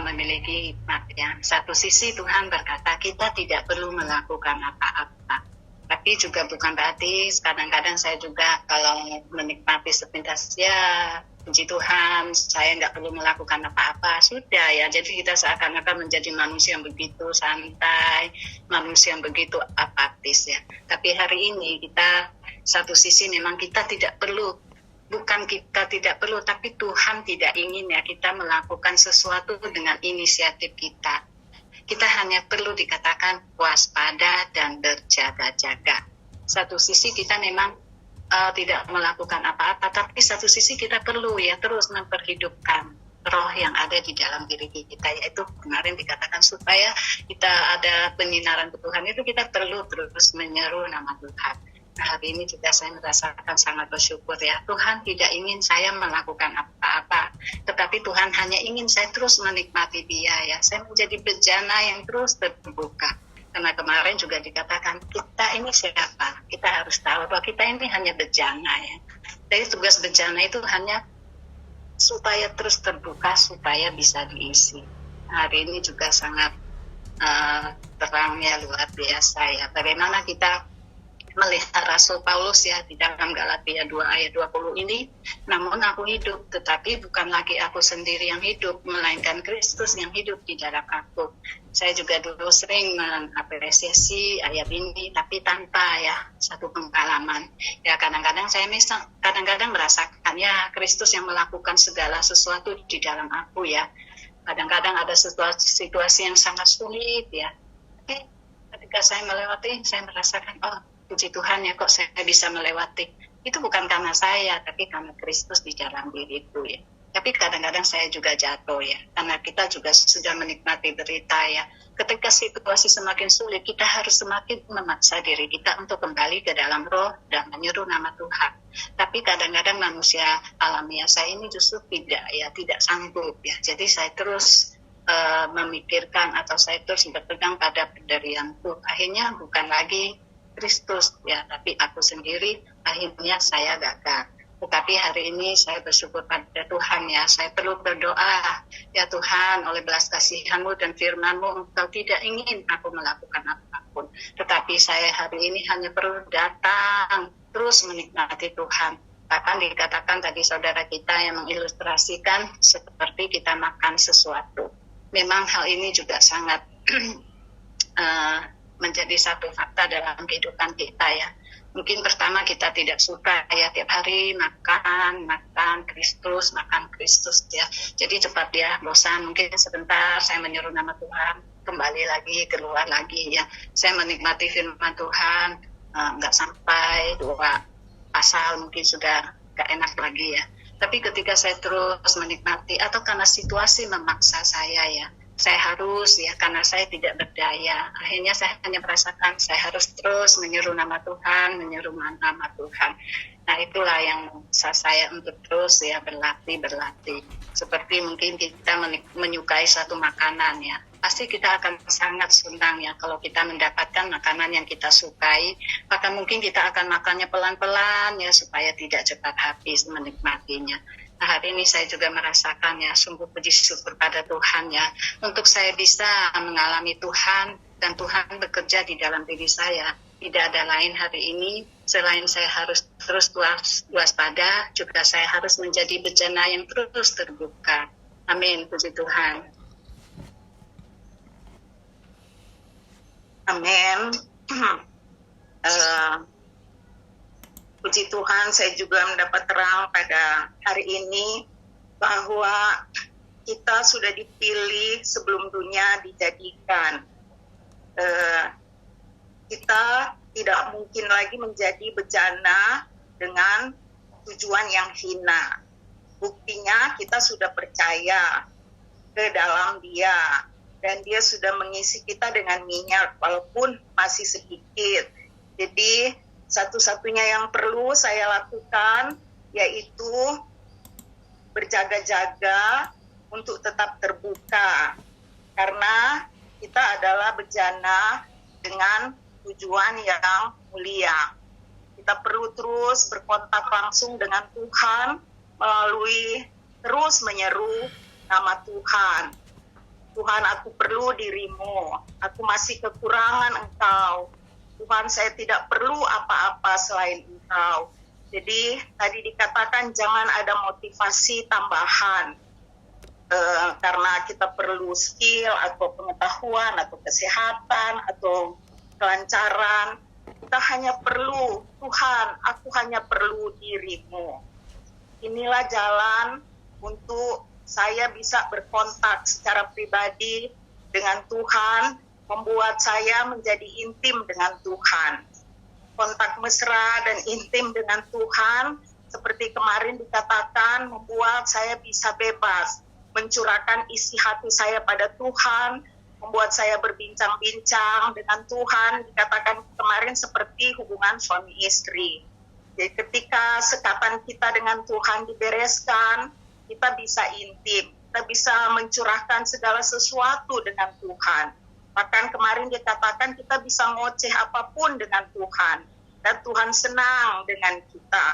memiliki hikmat ya. Satu sisi Tuhan berkata kita tidak perlu melakukan apa-apa. Tapi juga bukan berarti kadang-kadang saya juga kalau menikmati sepintas ya puji Tuhan saya nggak perlu melakukan apa-apa. Sudah ya, jadi kita seakan-akan menjadi manusia yang begitu santai, manusia yang begitu apatis ya. Tapi hari ini kita satu sisi memang kita tidak perlu, bukan kita tidak perlu, tapi Tuhan tidak ingin ya kita melakukan sesuatu dengan inisiatif kita. Kita hanya perlu dikatakan waspada dan berjaga-jaga. Satu sisi kita memang tidak melakukan apa-apa, tapi satu sisi kita perlu ya terus memperhidupkan roh yang ada di dalam diri kita, yaitu kemarin dikatakan supaya kita ada penyinaran Tuhan itu kita perlu terus menyeru nama Tuhan. Nah, hari ini juga saya merasakan sangat bersyukur ya, Tuhan tidak ingin saya melakukan apa-apa, tetapi Tuhan hanya ingin saya terus menikmati Dia ya, saya menjadi bejana yang terus terbuka. Karena kemarin juga dikatakan kita ini siapa, kita harus tahu bahwa kita ini hanya bejana ya. Jadi tugas bejana itu hanya supaya terus terbuka, supaya bisa diisi. Hari ini juga sangat terangnya luar biasa ya, bagaimana kita melihat Rasul Paulus ya di dalam Galatia 2 ayat 20 ini, namun aku hidup, tetapi bukan lagi aku sendiri yang hidup, melainkan Kristus yang hidup di dalam aku. Saya juga dulu sering mengapresiasi ayat ini, tapi tanpa ya satu pengalaman. Ya kadang-kadang saya kadang-kadang merasakan ya Kristus yang melakukan segala sesuatu di dalam aku ya. Kadang-kadang ada situasi yang sangat sulit ya. Tapi ketika saya melewati, saya merasakan puji Tuhan ya kok saya bisa melewati. Itu bukan karena saya, tapi karena Kristus di dalam diriku ya. Tapi kadang-kadang saya juga jatuh ya, karena kita juga sudah menikmati berita ya. Ketika situasi semakin sulit, kita harus semakin memaksa diri kita untuk kembali ke dalam roh dan menyeru nama Tuhan. Tapi kadang-kadang manusia alamiah saya ini justru tidak sanggup ya. Jadi saya terus memikirkan atau saya terus berpegang pada pendirianku. Akhirnya bukan lagi Kristus ya, tapi aku sendiri, akhirnya saya gagal. Tetapi hari ini saya bersyukur pada Tuhan ya, saya perlu berdoa ya Tuhan, oleh belas kasihan-Mu dan firman-Mu Engkau tidak ingin aku melakukan apapun, tetapi saya hari ini hanya perlu datang terus menikmati Tuhan. Bahkan dikatakan tadi saudara kita yang mengilustrasikan seperti kita makan sesuatu. Memang hal ini juga sangat menjadi satu fakta dalam kehidupan kita ya. Mungkin pertama kita tidak suka ya tiap hari makan Kristus ya. Jadi cepat ya bosan, mungkin sebentar saya menyeru nama Tuhan, kembali lagi keluar lagi ya. Saya menikmati firman Tuhan, nggak sampai 2 pasal mungkin sudah nggak enak lagi ya. Tapi ketika saya terus menikmati atau karena situasi memaksa saya ya, saya harus ya, karena saya tidak berdaya. Akhirnya saya hanya merasakan saya harus terus menyeru nama Tuhan. Nah itulah yang memaksa saya untuk terus ya berlatih. Seperti mungkin kita menyukai satu makanan ya, pasti kita akan sangat senang ya kalau kita mendapatkan makanan yang kita sukai. Maka mungkin kita akan makannya pelan-pelan ya supaya tidak cepat habis menikmatinya. Nah, hari ini saya juga merasakan ya, sungguh puji syukur pada Tuhan ya, untuk saya bisa mengalami Tuhan dan Tuhan bekerja di dalam diri saya. Tidak ada lain hari ini selain saya harus terus waspada, juga saya harus menjadi bejana yang terus terbuka. Amin, puji Tuhan. Amin. Eh, Puji Tuhan, saya juga mendapat terang pada hari ini bahwa kita sudah dipilih sebelum dunia dijadikan. Kita tidak mungkin lagi menjadi bejana dengan tujuan yang hina. Buktinya kita sudah percaya ke dalam Dia, dan Dia sudah mengisi kita dengan minyak walaupun masih sedikit. Jadi satu-satunya yang perlu saya lakukan yaitu berjaga-jaga untuk tetap terbuka, karena kita adalah bejana dengan tujuan yang mulia. Kita perlu terus berkontak langsung dengan Tuhan melalui terus menyeru nama Tuhan. Tuhan, aku perlu dirimu, aku masih kekurangan Engkau. Tuhan, saya tidak perlu apa-apa selain Engkau. Jadi tadi dikatakan jangan ada motivasi tambahan, karena kita perlu skill atau pengetahuan atau kesehatan atau kelancaran. Kita hanya perlu, Tuhan, aku hanya perlu dirimu. Inilah jalan untuk saya bisa berkontak secara pribadi dengan Tuhan, membuat saya menjadi intim dengan Tuhan. Kontak mesra dan intim dengan Tuhan, seperti kemarin dikatakan, membuat saya bisa bebas, mencurahkan isi hati saya pada Tuhan, membuat saya berbincang-bincang dengan Tuhan, dikatakan kemarin seperti hubungan suami istri. Jadi ketika sekatan kita dengan Tuhan dibereskan, kita bisa intim, kita bisa mencurahkan segala sesuatu dengan Tuhan. Bahkan kemarin dikatakan kita bisa ngoceh apapun dengan Tuhan, dan Tuhan senang dengan kita.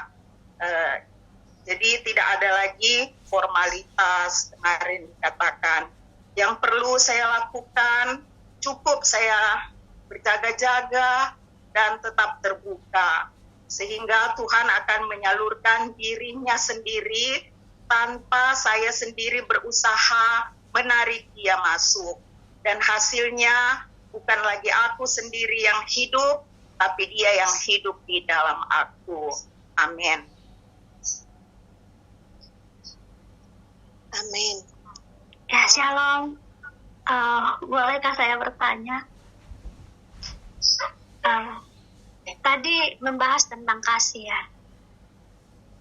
Jadi tidak ada lagi formalitas, kemarin dikatakan. Yang perlu saya lakukan, cukup saya berjaga-jaga dan tetap terbuka, sehingga Tuhan akan menyalurkan dirinya sendiri tanpa saya sendiri berusaha menarik Dia masuk. Dan hasilnya bukan lagi aku sendiri yang hidup, tapi Dia yang hidup di dalam aku. Amin. Amin. Ya, shalom. Bolehkah saya bertanya? Tadi membahas tentang kasih ya.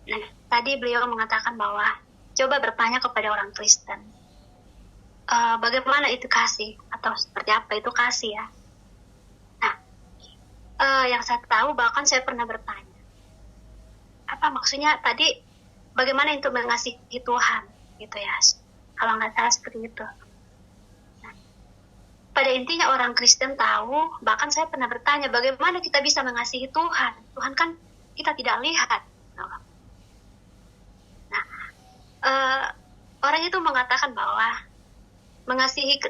Nah, tadi beliau mengatakan bahwa coba bertanya kepada orang Kristen. Bagaimana itu kasih? Atau seperti apa itu kasih ya? Nah, yang saya tahu bahkan saya pernah bertanya. Apa maksudnya tadi bagaimana itu mengasihi Tuhan? Gitu ya. Kalau nggak salah seperti itu. Nah, pada intinya orang Kristen tahu, bahkan saya pernah bertanya bagaimana kita bisa mengasihi Tuhan. Tuhan kan kita tidak lihat. Nah, orang itu mengatakan bahwa mengasihi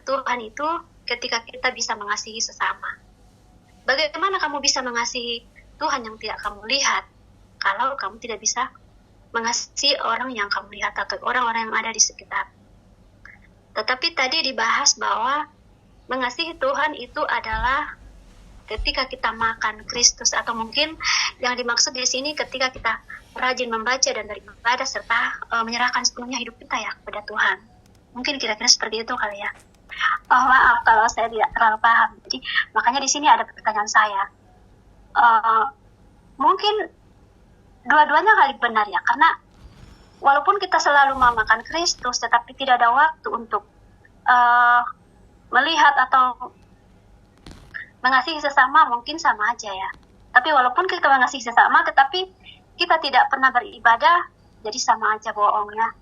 Tuhan itu ketika kita bisa mengasihi sesama. Bagaimana kamu bisa mengasihi Tuhan yang tidak kamu lihat kalau kamu tidak bisa mengasihi orang yang kamu lihat atau orang-orang yang ada di sekitar. Tetapi tadi dibahas bahwa mengasihi Tuhan itu adalah ketika kita makan Kristus, atau mungkin yang dimaksud di sini ketika kita rajin membaca dan beribadah serta menyerahkan sepenuhnya hidup kita ya kepada Tuhan. Mungkin kira-kira seperti itu kali ya. Maaf kalau saya tidak terlalu paham. Jadi makanya di sini ada pertanyaan saya. Mungkin dua-duanya kali benar ya, karena walaupun kita selalu memakan Kristus, tetapi tidak ada waktu untuk melihat atau mengasihi sesama, mungkin sama aja ya. Tapi walaupun kita mengasihi sesama, tetapi kita tidak pernah beribadah, jadi sama aja bohongnya.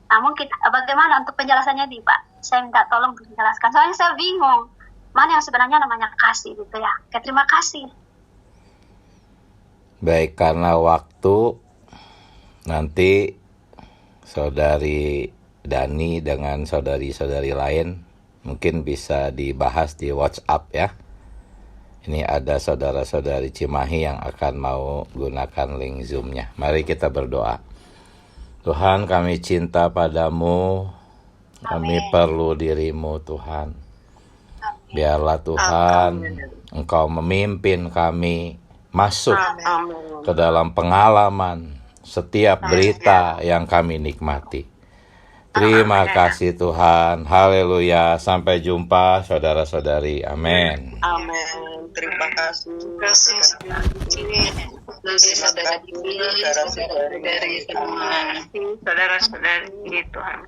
Nah, mungkin bagaimana untuk penjelasannya nih Pak? Saya minta tolong dijelaskan. Soalnya saya bingung, mana yang sebenarnya namanya kasih gitu ya. Oke, terima kasih. Baik, karena waktu, nanti saudari Dani dengan saudari-saudari lain mungkin bisa dibahas di WhatsApp ya. Ini ada saudara-saudari Cimahi yang akan mau gunakan link Zoom-nya. Mari kita berdoa. Tuhan, kami cinta padamu, kami perlu dirimu Tuhan. Biarlah Tuhan Engkau memimpin kami masuk ke dalam pengalaman setiap berita yang kami nikmati. Terima kasih Tuhan. Haleluya. Sampai jumpa saudara-saudari. Amin. Amin. Terima kasih. Saudara-saudari semua. Saudara-saudari Tuhan.